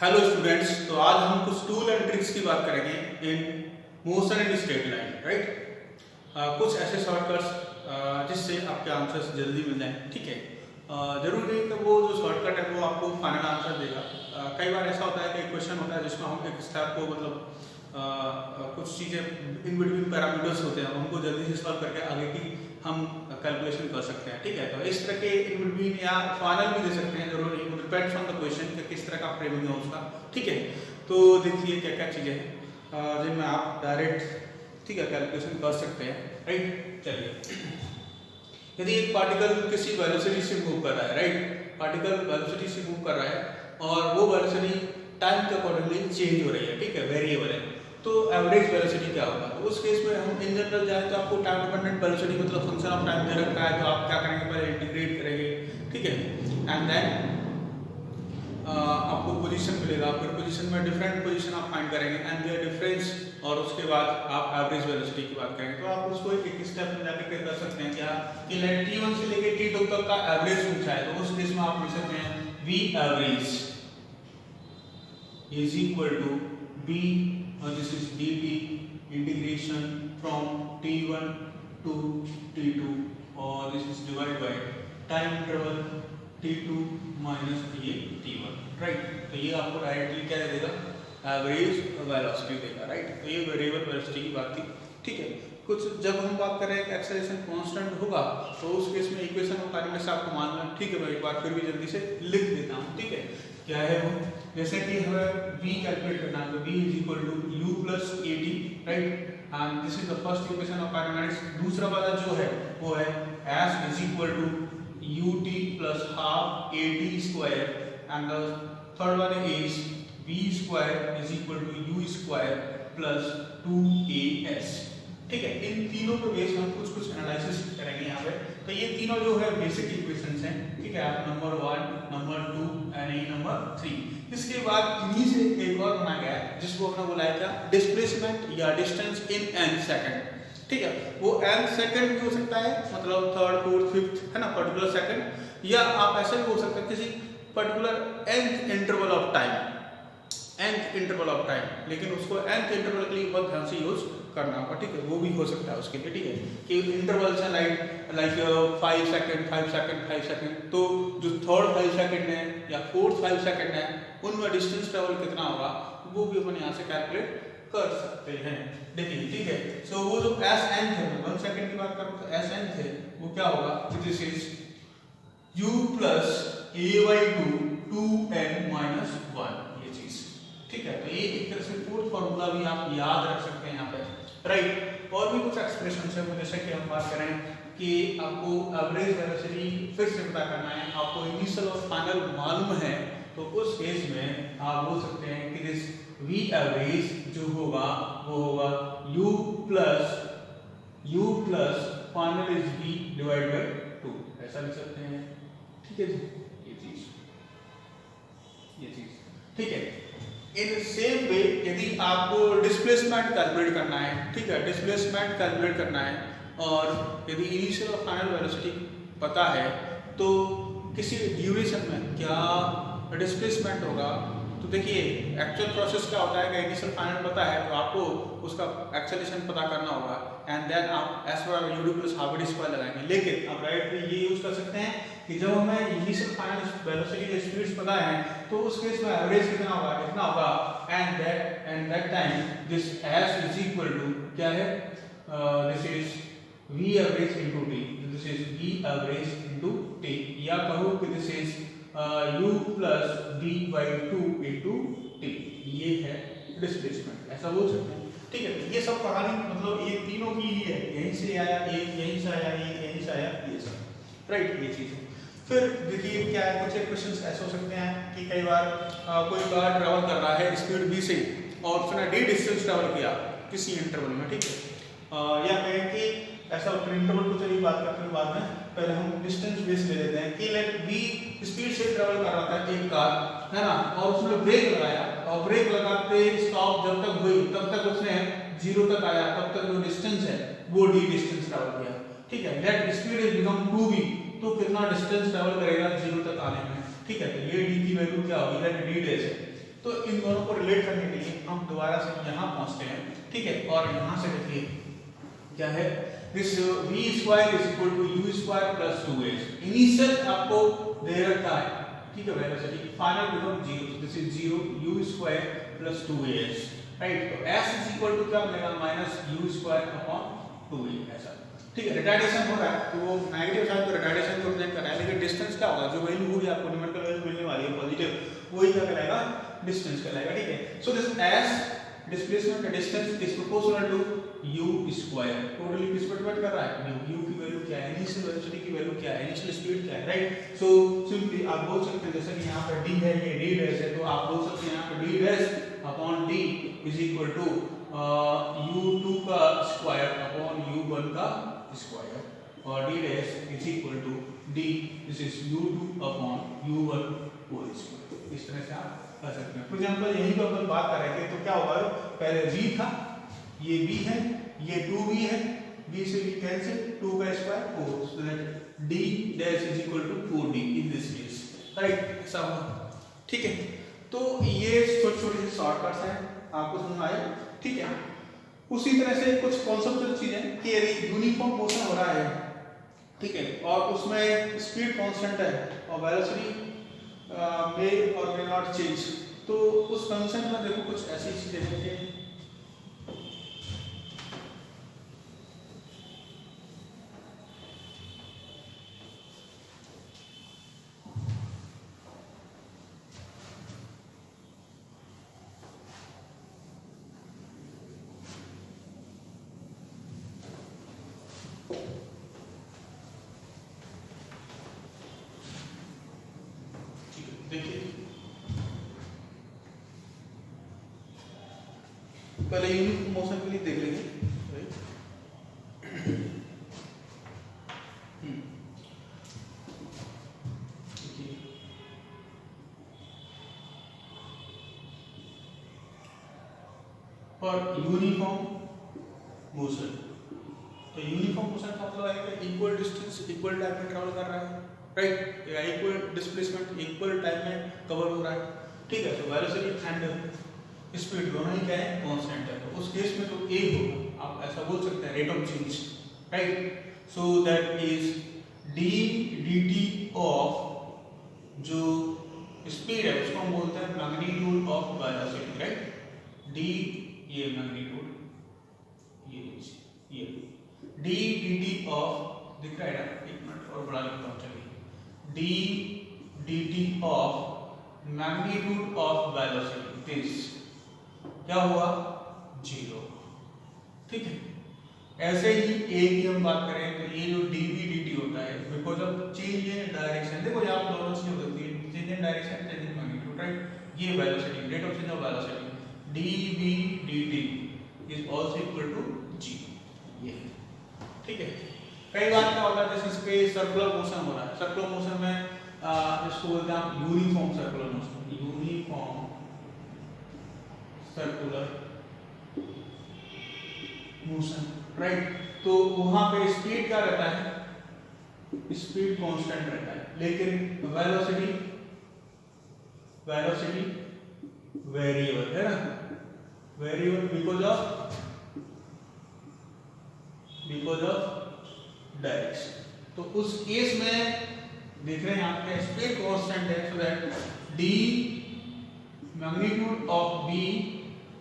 Hello students, तो आज हम कुछ टूल एंड ट्रिक्स की बात करेंगे in motion and straight line, right. कुछ ऐसे शॉर्टकट्स जिससे आपके आंसर्स जल्दी मिल जाएं, ठीक है। जरूरी नहीं कि वो जो शॉर्टकट है वो आपको फाइनल आंसर देगा। कई बार ऐसा होता है कि एक क्वेश्चन होता है जिसमें हम एक स्टेप को कुछ चीज़ें इन बिटवीन पैरामीटर्स होते हैं, उनको जल्दी से सॉल्व करके आगे की हम कैलकुलेशन कर सकते हैं, ठीक है। तो इस तरह के इन बिटवीन या फाइनल भी दे सकते हैं, जरूरी डिपेंड्स ऑन द क्वेश्चन कि किस तरह का फ्रेमिंग है उसका, ठीक है। तो देखिए क्या क्या चीज़ें हैं जिनमें आप डायरेक्ट, ठीक है, कैलकुलेशन कर सकते हैं, राइट। चलिए, यदि एक पार्टिकल किसी वेलोसिटी से मूव कर रहा है, राइट, पार्टिकल वेलोसिटी से मूव कर रहा है और वो वेलोसिटी टाइम के अकॉर्डिंगली चेंज हो रही है, ठीक है, वेरिएबल है, तो एवरेज वेलोसिटी क्या होगा। तो उस केस में हम इन जनरल जाए तो आपको टाइम डिपेंडेंट वेलोसिटी मतलब फंक्शन ऑफ टाइम दे रखा है, तो आप क्या करेंगे, पहले इंटीग्रेट करेंगे, ठीक है, एंड देन आपको पोजीशन मिलेगा, फिर पोजीशन में डिफरेंट पोजीशन आप फाइंड करेंगे एंड देयर डिफरेंस, और उसके बाद आप एवरेज वेलोसिटी की बात करेंगे। तो आप उसको एक स्टेप में जाकर कर सकते हैं क्या कि t1 से लेके t2 तक का एवरेज पूछा है, तो उस केस में आप लिख सकते हैं v average is equal to b, this is dt integration from t1 to t2, और this is divided by time interval t2 minus ये t1, राइट। तो ये आपको डायरेक्टली क्या दे देगा, एवरेज वेलोसिटी देगा, राइट। तो ये वेरिएबल वेलोसिटी की बात थी, ठीक है। कुछ जब हम बात कर रहे हैं कि एक्सेलरेशन कांस्टेंट होगा, तो उस केस में इक्वेशन को कार्य से आपको मानना है, ठीक है। मैं एक बार फिर भी जल्दी से लिख देता हूँ, ठीक है। क्या है वो, जैसे कि हमें v कैलकुलेट करना है, तो v is equal to u plus at, right, and this is the first equation of kinematics. दूसरा वाला जो है वो है s is equal to ut plus half at square, and the third one is v square is equal to u square plus 2as, ठीक है। इन तीनों पे बेस हम कुछ एनालिसिस करेंगे यहाँ पे। तो ये तीनों जो है बेसिक इक्वेशंस हैं, ठीक है, आप नंबर 1, नंबर 2 एंड नंबर 3। इसके बाद इन्हीं से एक और बनाया गया है जिसको हमने बुलाया था डिस्प्लेसमेंट या डिस्टेंस इन n सेकंड, ठीक है। वो n सेकंड भी हो सकता है, मतलब थर्ड, फोर्थ, फिफ्थ, है ना, पर्टिकुलर सेकंड, या आप ऐसे भी हो सकते हैं किसी particular nth interval of time, nth interval of time, लेकिन उसको nth इंटरवल के लिए बहुत ध्यान से यूज करना होगा, ठीक है। वो भी हो सकता है उसके लिए, ठीक है, कि इंटरवल्स हैं लाइक 5 सेकंड 5 सेकंड 5 सेकंड, तो जो थर्ड 5 सेकंड है या फोर्थ 5 सेकंड है उनमें डिस्टेंस ट्रेवल कितना होगा वो भी अपन यहाँ से कैलकुलेट कर सकते हैं, देखिए, ठीक है। सो वो जो Sn थे, 1 सेकंड की बात करूँ तो Sn थे, वो क्या होगा, this is u plus a/2 2n minus 1, ये चीज, ठीक है। तो ये एक तरह से फोर्थ फार्मूला भी आप याद रख सकते हैं यहाँ पे, राइट। और भी कुछ एक्सप्रेशन है, जैसे कि हम बात करें कि आपको एवरेज वेलोसिटी फिर से पता करना है, आपको इनिशियल और फाइनल मालूम है, तो उस केस में आप बोल सकते हैं कि दिस v एवरेज जो होगा वो होगा u plus final is v divide by 2, ऐसा लिख सकते हैं, ठीक है जी, ये चीज, ठीक है। इन सेम वे यदि आपको डिस्प्लेसमेंट कैलकुलेट करना है, ठीक है, डिस्प्लेसमेंट कैलकुलेट करना है, और यदि इनिशियल और फाइनल वेलोसिटी पता है, तो किसी ड्यूरेशन में क्या डिस्प्लेसमेंट होगा, तो देखिए एक्चुअल प्रोसेस क्या होता है कि इनिशियल फाइनल पता है, तो आपको उसका एक्सेलरेशन पता करना होगा, एंड देन आप एस पर u plus half d square लगाएंगे। लेकिन आप राइट ये यूज कर सकते हैं कि जब हमें इनिशियल फाइनल वेलोसिटी स्पीड्स पता है, तो उस केस में एवरेज कितना होगा, and that time this s is equal to क्या है, this is v average into t, this is v average into t, या कहो कि this is u plus v by 2 into t, ये है डिस्प्लेसमेंट, ऐसा बोल सकते हैं, ठीक है। ये सब कहानी मतलब ये तीनों की ही है, यहीं से आया ये, यहीं से आया ये, यहीं से आया ये सब, राइट, ये चीज है। फिर देखिए क्या है, कुछ क्वेश्चंस ऐसे हो सकते हैं कि कई बार कोई कार ट्रैवल कर रहा है स्पीड v से और उसने d डिस्टेंस ट्रैवल किया किसी इंटरवल में, ठीक है, या कहें कि ऐसा इंटरवल को चलिए बात करते हैं बाद में, पहले हम डिस्टेंस बेस ले लेते हैं कि लेट v स्पीड से ट्रैवल कर रहा था एक कार, है ना, और उसने ब्रेक लगाया, और ब्रेक लगाते स्टॉप जब तक हुई तब तक उसने 0 तक आया, तब तक जो डिस्टेंस है वो d डिस्टेंस ट्रैवल किया, ठीक है। Let speed is become 2v, तो कितना डिस्टेंस ट्रैवल करेगा 0 तक आने में, ठीक है। तो ये d की वैल्यू क्या होगी, लेट d डैश है, तो इन दोनों को रिलेट करने के लिए हम दोबारा से यहाँ पहुँचते हैं, ठीक है। और यहाँ से देखिए क्या है, this v square is equal to u square plus 2s। Initial आपको दे रखा है, ठीक है, velocity, final become 0, this is 0 u square plus 2as, right. तो s इज इक्वल टू क्या मिलेगा, minus u square upon 2a, ऐसा, ठीक है। रिटार्डेशन हो रहा है तो वो नेगेटिव साइन तो रिटार्डेशन को रिप्रेजेंट कर रहा है, लेकिन डिस्टेंस क्या होगा, जो वैल्यू होगी आपको न्यूमेरिकल वैल्यू मिलने वाली है पॉजिटिव, वही क्या कहलाएगा, डिस्टेंस कहलाएगा, ठीक है। सो दिस s डिस्प्लेसमेंट का distance is proportional to u square, totally किस पर डिपेंड कर रहा है, u की वैल्यू क्या है, इनिशियल वेलोसिटी की वैल्यू क्या है, इनिशियल स्पीड क्या है, राइट। सो सिंपली आप बोल सकते हैं, जैसे कि यहाँ पर d है, ये d डैश है, तो आप बोल सकते हैं यहाँ पर d dash upon d is equal to u2 का स्क्वायर अपॉन u1 का स्क्वायर, और d dash is equal to d, this is u2 upon u1 whole square. इस तरह से आप कर सकते हैं। फॉर एग्जांपल यहीं पर अपन बात कर रहे थे, तो क्या होगा, पहले v था, ये b है, ये 2b है, b से b कैंसिल, 2 का square 4, so that d dash is equal to 4d in this case, right, ऐसा होगा, ठीक है। तो ये छोटे छोटे से शॉर्टकट्स हैं, आपको समझ आया, ठीक है। उसी तरह से कुछ कॉन्सेप्चुअल चीजें कि यदि यूनिफॉर्म मोशन हो रहा है, ठीक है, और उसमें स्पीड कांस्टेंट है और वेलोसिटी मे और मे नॉट चेंज, तो उस फंक्शन में देखो कुछ ऐसी चीजें हैं कि देखिए, पहले यूनिफॉर्म मोशन के लिए देख लेंगे, राइट। और यूनिफॉर्म मोशन, तो यूनिफॉर्म मोशन का मतलब है कि इक्वल डिस्टेंस इक्वल टाइम में ट्रैवल कर रहा है, राइट, या इक्वल डिस्प्लेसमेंट इक्वल टाइम में कवर हो रहा है, ठीक है। तो वेलोसिटी एंड स्पीड दोनों ही क्या है, कांस्टेंट है, तो उस केस में तो a होगा, आप ऐसा बोल सकते हैं, rate of change, right. So that is d dt of जो स्पीड है उसको हम बोलते हैं magnitude of velocity, right. d ये मैग्नीट्यूड, ये d dt ऑफ, दिख रहा है ना, एक मिनट और बड़ा लिखता हूँ, चलिए, d dt of magnitude of velocity, this क्या हुआ, 0, ठीक है। ऐसे ही a की हम बात करें तो ये जो dv dt होता है, because of change in direction, देखो यहाँ पर दोनों चीजें होती है, change in direction, change in magnitude, right. ये velocity, rate of change of velocity, dv dt is also equal to 0, ये, ठीक है। कई बार क्या होता है, जैसे इस पे सर्कुलर मोशन हो रहा है, सर्कुलर मोशन में इसको बोलते हैं आप uniform circular motion, uniform circular motion, right. तो वहां पे स्पीड क्या रहता है, स्पीड कांस्टेंट रहता है, लेकिन वेलोसिटी वेरिएबल है ना, वेरिएबल बिकॉज ऑफ डायरेक्शन। तो उस केस में देख रहे हैं यहाँ पे स्पीड कांस्टेंट है, so that d magnitude of b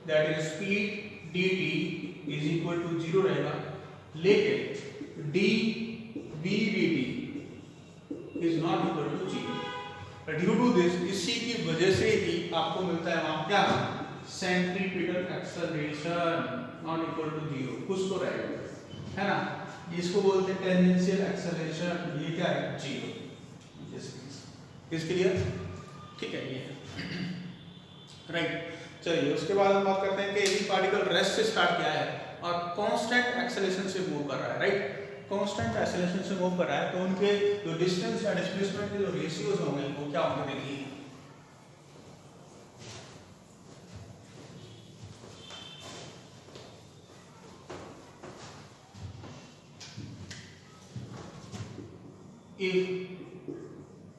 that is speed dt is equal to 0 रहेगा, लेकिन d b dt is not equal to 0। Due to this, इसी की वजह से ही आपको मिलता है वहां क्या, centripetal acceleration not equal to 0, कुछ तो रहेगा, है ना। इसको बोलते हैं टेंजेंशियल एक्सेलरेशन, ये क्या है, 0, इसके लिए, ठीक है, ये राइट। चलिए उसके बाद हम बात करते हैं कि एक पार्टिकल रेस्ट से स्टार्ट किया है और कांस्टेंट एक्सेलरेशन से मूव कर रहा है, राइट। कांस्टेंट एक्सेलरेशन से मूव कर रहा है, तो उनके जो डिस्टेंस या डिस्प्लेसमेंट के जो रेशियोज होंगे वो क्या होंगे, देखिए। If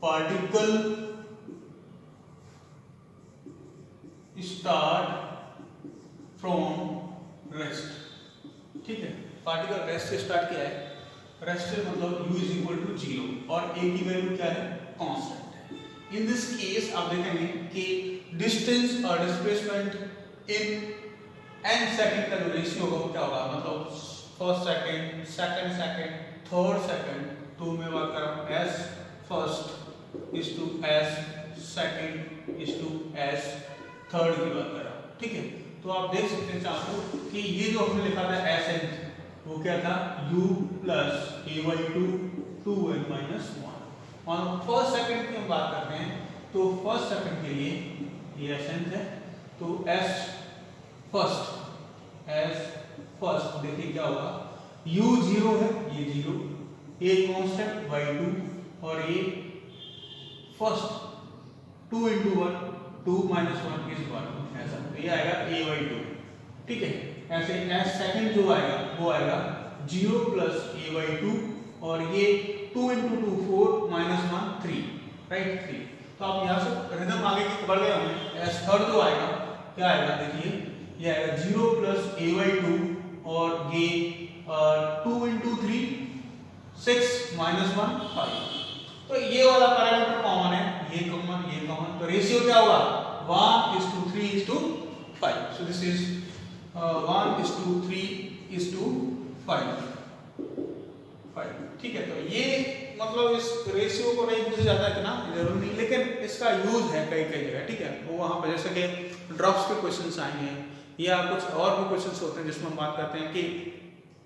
particle start from rest. ठीक है, पार्टिकल रेस्ट से स्टार्ट किया है, रेस्ट से मतलब u इज इक्वल टू 0 और a की वैल्यू क्या है, कांस्टेंट है। इन दिस केस आप देखेंगे कि डिस्टेंस और डिस्प्लेसमेंट इन n सेकंड का जो रेशियो होगा वो क्या होगा, मतलब first second, second second, third second, तो मैं बात कर रहा हूँ s first is to s second is to s third की बात कर रहा हूँ। ठीक है, तो आप देख सकते हैं चाहो कि ये जो हमने लिखा था s n वो क्या था, u plus a/2 2n minus 1। और फर्स्ट सेकंड की हम बात करते हैं तो फर्स्ट सेकंड के लिए ये s n है, तो s फर्स्ट देखिए क्या होगा, u 0 है, ये 0, a कांस्टेंट by 2 और ये फर्स्ट 2 into 1 2 minus 1 is 1, ऐसा तो ये आएगा a/2। ठीक है, ऐसे s सेकंड जो आएगा वो आएगा 0 plus a/2 और ये 2 into 2 4 minus 1 3, राइट 3। तो आप यहाँ से रिदम आगे की बढ़ गए होंगे, s थर्ड जो आएगा क्या आएगा, देखिए ये आएगा 0 plus a/2 और ये 2 into 3 6 minus 1 5। तो ये वाला पैरामीटर कॉमन है, ये कॉमन, ये कॉमन, तो रेशियो क्या होगा 1:3:5। So this is 1:3:5। ठीक है, तो ये मतलब इस रेशियो को नहीं पूछा जाता इतना जरूरी नहीं, लेकिन इसका यूज है कई कई जगह। ठीक है, वो वहाँ पर जैसे कि ड्रॉप्स के क्वेश्चंस आए हैं या कुछ और भी क्वेश्चंस होते हैं जिसमें हम बात करते हैं कि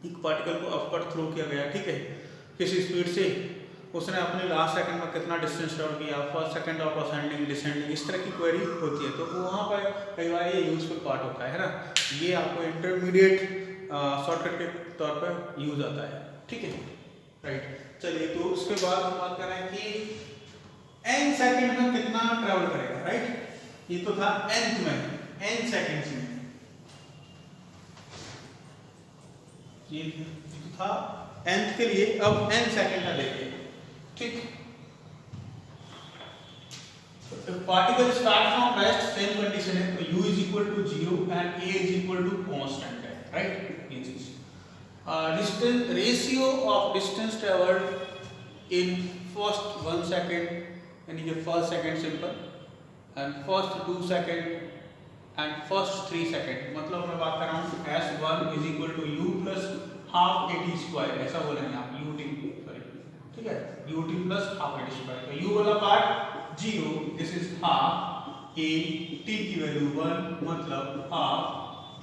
एक पार्टिकल को अपवर्ड थ्रो किया गया, ठीक है, किसी स्पीड से, उसने अपने लास्ट सेकंड में कितना डिस्टेंस ट्रैवल किया, first second of ascending descending, इस तरह की क्वेरी होती है, तो वहाँ पर कई बार ये यूजफुल पार्ट होता है ना, ये आपको इंटरमीडिएट शॉर्टकट के तौर पर यूज आता है। ठीक है, राइट। चलिए, तो उसके बाद हम बात कर रहे हैं कि n सेकंड में कितना ट्रैवल करेगा, राइट। ये तो था nth में, n सेकंड्स में, ये तो था nth के लिए, अब n सेकंड का देखिए। ठीक, particle start from rest, same condition है, तो u is equal to 0 and a is equal to constant है, राइट। ये चीज distance ratio of distance traveled in first 1 second, यानी कि first second simple and first 2 second and first 3 second, मतलब मैं बात कर रहा हूँ s1 is equal to u plus half at square, ऐसा बोलेंगे आप ut, सॉरी, ठीक है, ut plus half at square, तो u वाला part 0, this is half a, t की वैल्यू 1 मतलब हाफ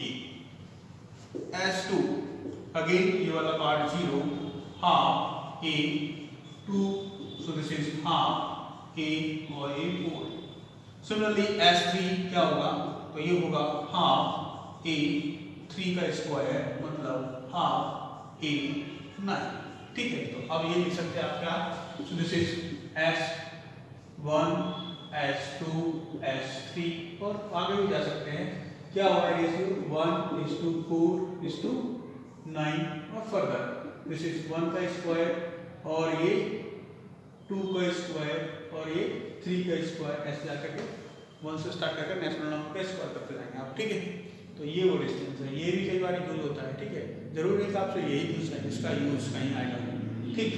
t, s2 again ये वाला part 0, half a 2, so this is half a और a 4। सिमिलरली s3 क्या होगा, तो ये होगा हाफ a 3 का स्क्वायर मतलब हाफ a 9। ठीक है, तो अब ये लिख सकते हैं आप क्या, so this is s1 s2 s3 और आगे भी जा सकते हैं, क्या होगा रेशियो 1:4:9 और फर्दर दिस इज 1 का स्क्वायर और ये 2 का स्क्वायर और ये 3 का स्क्वायर, ऐसे जाकर के 1 से स्टार्ट करके नेशनल नंबर का स्क्वायर करते जाएंगे आप। ठीक है, तो ये वो डिस्टेंस है, ये भी कई बार यूज होता है। ठीक है, जरूरी नहीं आपसे यही यूज है, इसका यूज कहीं आएगा। ठीक,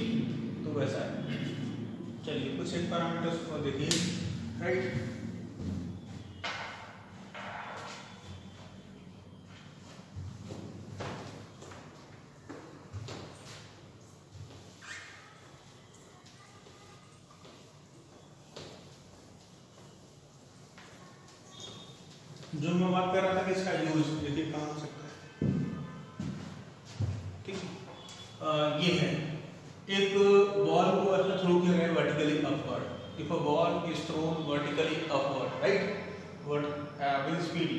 तो वैसा है। चलिए, कुछ एक पैरामीटर्स को देखिए, राइट। जो मैं बात कर रहा था कि इसका यूज देखिए कहाँ हो सकता है। ठीक है, ये है एक बॉल को ऐसा थ्रो किया गया vertically upward, if a ball is thrown vertically upward, right, with speed,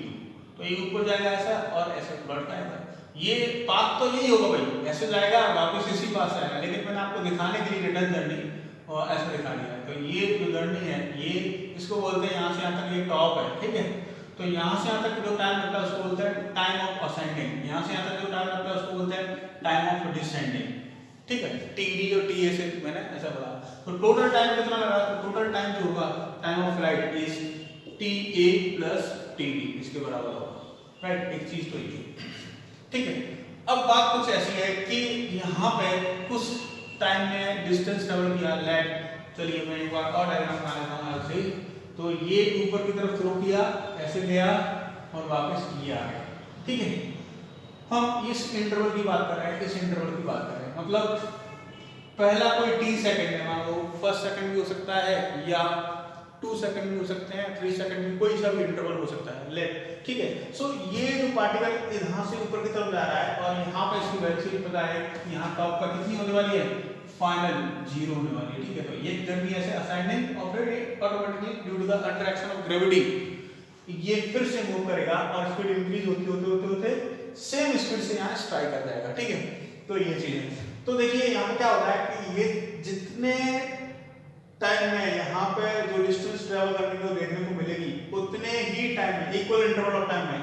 तो ये ऊपर जाएगा ऐसा और ऐसे लौटता है। ये पाथ तो यही होगा भाई, ऐसे जाएगा वापस इसी पास आएगा, लेकिन मैंने आपको दिखाने के लिए रिटर्न जर्नी और ऐसे दिखा दिया। तो ये जो जर्नी है, ये इसको बोलते हैं, यहाँ से यहाँ तक ये टॉप है। ठीक है, तो यहाँ से यहाँ तक जो टाइम लगता है उसको बोलते हैं टाइम ऑफ असेंडिंग, यहाँ से यहाँ तक जो टाइम लगता है उसको बोलते हैं टाइम ऑफ डिसेंडिंग। ठीक है, टी और टी ए से मैंने ऐसा बोला। तो टोटल टाइम कितना लगा, तो टोटल टाइम जो होगा time of flight is T A plus T B इसके बराबर होगा, राइट। एक चीज तो ये, ठीक है। अब बात कुछ ऐसी है कि यहाँ पे कुछ टाइम में डिस्टेंस ट्रेवल किया, लेट, चलिए मैं एक बार और डायग्राम बना लेता हूँ अलग से। तो ये ऊपर की तरफ थ्रो किया, ऐसे गया और वापस ये आ गया, ठीक है। हम इस इंटरवल की बात कर रहे हैं, इस इंटरवल की बात कर रहे हैं, मतलब पहला कोई टी सेकंड है, मान लो फर्स्ट सेकंड भी हो सकता है या 2 सेकंड भी हो सकते हैं, 3 सेकंड भी, कोई सा भी इंटरवल हो सकता है, लेट, ठीक है। सो ये जो पार्टिकल यहाँ से ऊपर की तरफ जा रहा है और यहाँ पे इसकी वेलोसिटी पता है, यहाँ टॉप पर कितनी होने वाली है, फाइनल 0 होने वाली है, ठीक है। तो ये जर्नी ऐसे असाइनिंग और फिर automatically due to the attraction of gravity ये फिर से मूव करेगा और स्पीड इंक्रीज होते होते होते होते सेम स्पीड से यहाँ स्ट्राइक कर जाएगा, ठीक है। तो ये चीज है। तो देखिए यहाँ पे क्या होता है कि ये जितने टाइम में यहाँ पे जो डिस्टेंस ट्रेवल करने को देखने को मिलेगी उतने ही टाइम में, इक्वल इंटरवल ऑफ टाइम में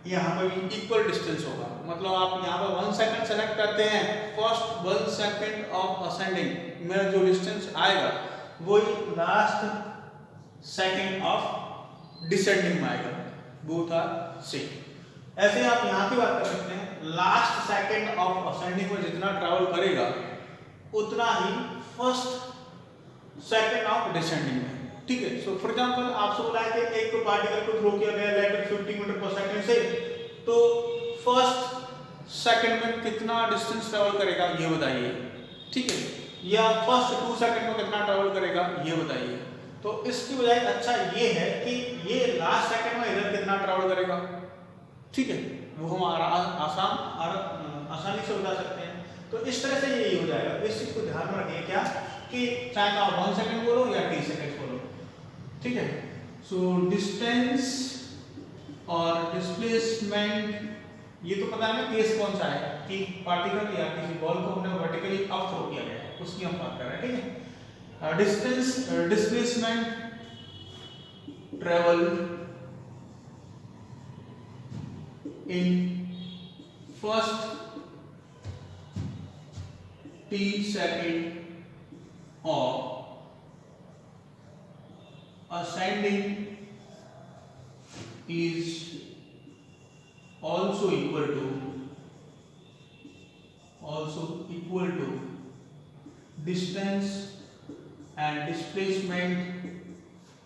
यहाँ पे भी इक्वल डिस्टेंस होगा। मतलब आप यहाँ पे 1 सेकंड सेलेक्ट करते हैं, फर्स्ट 1 सेकंड ऑफ असेंडिंग में जो डिस्टेंस आएगा वही लास्ट सेकंड ऑफ डिसेंडिंग में आएगा, बोथ आर सेम। ऐसे आप यहाँ की बात कर सकते हैं, लास्ट सेकंड ऑफ असेंडिंग में जितना ट्रैवल करेगा उतना ही फर्स्ट सेकंड ऑफ डिसेंडिंग में, ठीक है। सो फॉर एग्जांपल आपसे बोला है कि एक पार्टिकल को थ्रो किया गया लेट 50 मीटर पर सेकंड से, तो फर्स्ट सेकंड में कितना डिस्टेंस ट्रैवल करेगा ये बताइए, ठीक है, या फर्स्ट 2 सेकंड में कितना ट्रैवल करेगा ये बताइए। तो इसकी बजाय अच्छा ये है कि ये लास्ट सेकंड में इधर कितना ट्रैवल करेगा, ठीक है, वो हम आसानी से बता सकते हैं। तो इस तरह से ये हो जाएगा। इस चीज को ध्यान में रखिए क्या कि चाहे आप 1 सेकंड बोलो या 3 सेकंड बोलो, ठीक है। सो डिस्टेंस और डिस्प्लेसमेंट ये तो पता है ना केस कौन सा है कि पार्टिकल या किसी बॉल को हमने वर्टिकली अप थ्रो किया गया है, उसकी हम बात कर रहे हैं, ठीक है। Distance displacement travel in first t second of ascending is also equal to distance and displacement,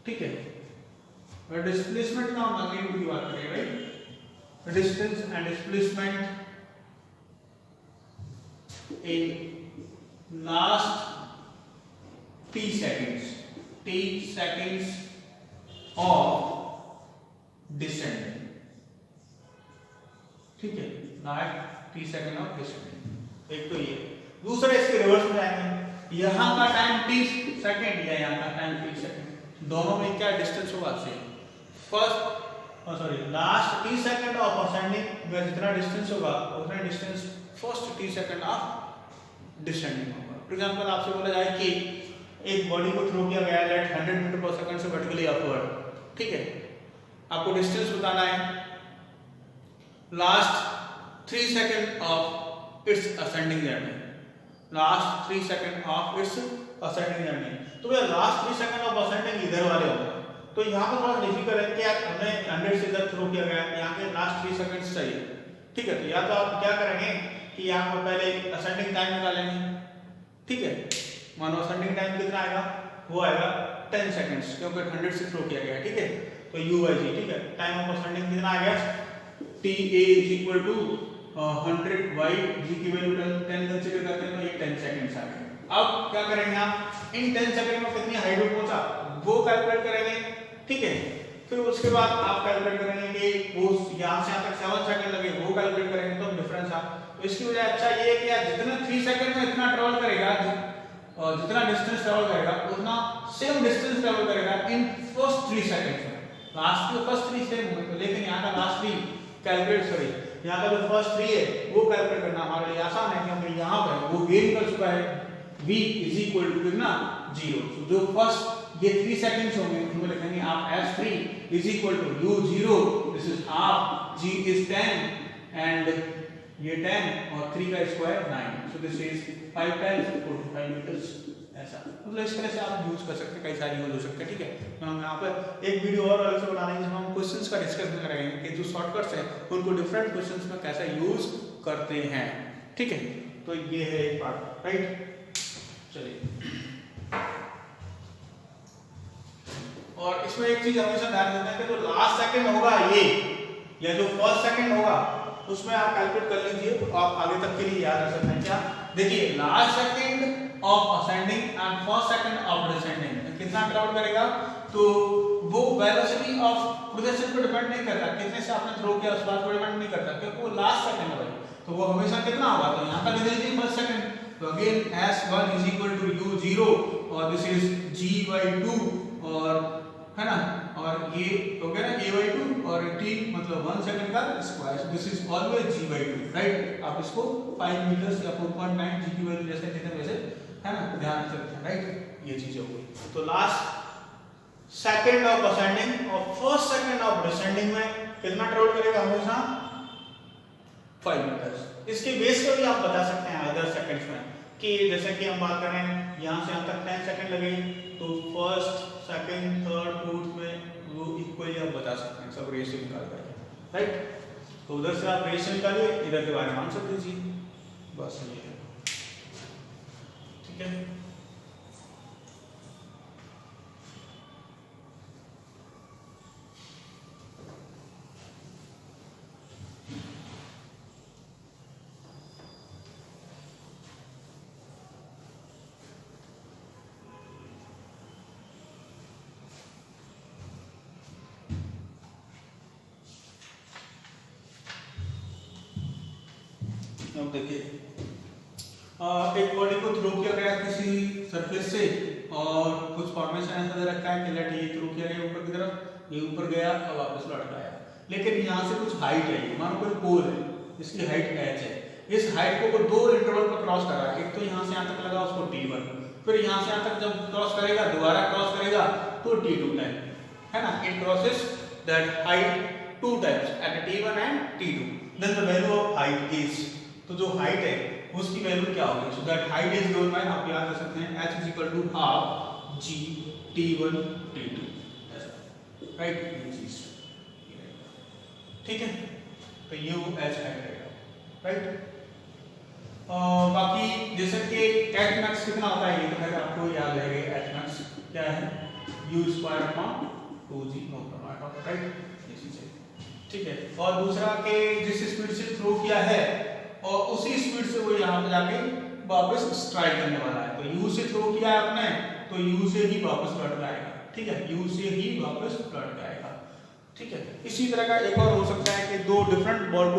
ठीक है। डिस्प्लेसमेंट का हम मैग्नीट्यूड की बात करें, right. Distance and displacement in last t seconds of descending, ठीक है, last t second of descending। एक तो ये, दूसरा इसके रिवर्स में जाएंगे, यहाँ का टाइम t सेकंड या यहाँ का टाइम t सेकंड, दोनों में क्या डिस्टेंस होगा same. First last T second of ascending में जितना डिस्टेंस होगा उतना distance first T second of descending होगा। फॉर एग्जांपल आपसे बोला जाए कि एक बॉडी को थ्रो किया गया लेट 100 मीटर पर सेकंड से वर्टिकली अपवर्ड, ठीक है। आपको डिस्टेंस बताना है last 3 second of its ascending journey, last 3 second of its ascending journey. तो भैया लास्ट 3 सेकंड ऑफ असेंडिंग इधर वाले होंगे, तो यहाँ पर थोड़ा डिफिकल्ट है कि यार हमें 100 से इधर थ्रो किया गया है, यहाँ के लास्ट 3 सेकंड्स चाहिए, ठीक है। तो या तो आप क्या करेंगे कि यहाँ पर पहले असेंडिंग टाइम निकालेंगे, ठीक है। मानो असेंडिंग टाइम कितना आएगा, वो आएगा 10 सेकंड्स, क्योंकि 100 से थ्रो किया गया है, ठीक है। तो u/g, ठीक है, टाइम ऑफ असेंडिंग कितना आ गया, ta is equal to 100 by g की वैल्यू 10 कंसीडर करते हैं तो ये 10 सेकंड्स आ गए। अब क्या करेंगे आप, इन 10 सेकंड में कितनी हाइट पे पहुंचा वो कैलकुलेट करेंगे, ठीक है। फिर उसके बाद आप कैलकुलेट करेंगे कि वो यहाँ से यहाँ तक 7 सेकंड लगे, वो कैलकुलेट करेंगे तो डिफरेंस आ। तो इसकी वजह अच्छा ये है कि यार जितना 3 सेकंड में इतना ट्रेवल करेगा और जितना डिस्टेंस ट्रेवल करेगा उतना सेम डिस्टेंस ट्रेवल करेगा इन फर्स्ट 3 सेकंड्स में। लास्ट के फर्स्ट 3 सेम होंगे, लेकिन यहाँ का लास्ट 3 कैलकुलेट करिए, यहाँ का जो फर्स्ट 3 है वो कैलकुलेट करना हमारे लिए आसान है, क्योंकि यहाँ पर वो गेन कर चुका है v is equal to कितना 0। तो जो फर्स्ट ये 3 सेकंड्स होंगे उनको लिखेंगे आप as 3 is equal to u0, this is half, g is 10 and ये 10 और 3 का square 9, so this is 5 times 45 meters ऐसा मतलब इस तरह से आप यूज कर सकते हैं, कई सारे यूज हो सकते हैं। ठीक है, तो हम यहाँ पर एक वीडियो और अलग से बना रहे हैं जिसमें हम क्वेश्चंस का डिस्कस करेंगे कि जो शॉर्टकट्स हैं उनको डिफरेंट क्वेश्चंस में कैसे यूज करते हैं। ठीक है, तो ये है एक पार्ट, राइट। चलिए, और इसमें एक चीज हमेशा ध्यान देना है कि जो लास्ट सेकंड होगा ये या जो फर्स्ट सेकंड होगा उसमें आप कैलकुलेट कर लीजिए, तो आप आगे तक के लिए याद रख सकते हैं। क्या देखिए, last second of ascending and first second of descending कितना ट्रैवल करेगा, तो वो वेलोसिटी ऑफ प्रोजेक्शन पर डिपेंड नहीं करता, कितने से आपने थ्रो किया उस बात पर डिपेंड नहीं करता, क्योंकि वो लास्ट सेकंड है भाई, तो वो हमेशा कितना होगा, तो यहाँ पर लिख लीजिए फर्स्ट सेकंड, तो again s1 is equal to u0 और दिस इज g/2 और है ना, और ये हो गया ना a/2 और t मतलब 1 सेकंड का square, this is always g/2, right. आप इसको 5 मीटर्स या 4.9 g की वैल्यू जैसे देते हैं वैसे है ना ध्यान रख सकते हैं, राइट। ये चीज हो गई, तो लास्ट सेकंड ऑफ असेंडिंग और फर्स्ट सेकंड ऑफ डिसेंडिंग में कितना ट्रैवल करेगा हमेशा 5 मीटर्स। इसके बेस पर भी आप बता सकते हैं अदर सेकंड्स में कि जैसे कि हम बात कर रहे हैं यहाँ से यहाँ तक 10 सेकंड लगे, तो फर्स्ट सेकंड थर्ड फोर्थ में वो इक्वली आप बता सकते हैं सब रेशियो निकाल करके, राइट। तो उधर से आप रेशियो निकालिए, इधर के बारे में आंसर दीजिए, बस ये है। ठीक है, अब देखिए एक बॉडी को थ्रो किया गया किसी सरफेस से और कुछ फॉर्मेशन ऐसा दे रखा है कि लेट ये थ्रो किया गया ऊपर की तरफ, ये ऊपर गया और वापस लौट आया, लेकिन यहाँ से कुछ हाइट है, मानो कोई पोल है जिसकी हाइट h है, इस हाइट को दो इंटरवल पर क्रॉस कर रहा है, एक तो यहाँ से यहाँ तक लगा उसको t1, फिर यहाँ से यहाँ तक जब क्रॉस करेगा दोबारा क्रॉस करेगा तो t2 टाइम, है ना, it crosses that height 2 times at t1 and t2, then the value of height is, तो जो हाइट है उसकी वैल्यू क्या होगी, so that height is given by, आप याद कर सकते हैं h is equal to half g t1 t2, ऐसा, राइट। ये चीज ठीक है, तो ये वो h हाइट रहेगा, राइट। बाकी जैसे कि h max कितना होता है ये तो है आपको याद रहेगा, h max क्या है u square upon 2g not, right, ये चीज है। ठीक है, और दूसरा के जिस स्पीड से थ्रो किया है और उसी स्पीड से वो यहाँ पे जाके वापस स्ट्राइक करने वाला है, तो u से थ्रो किया है आपने तो u से ही वापस लौट आएगा, ठीक है, u से ही वापस लौट आएगा। ठीक है, इसी तरह का एक और हो सकता है कि दो डिफरेंट बॉल को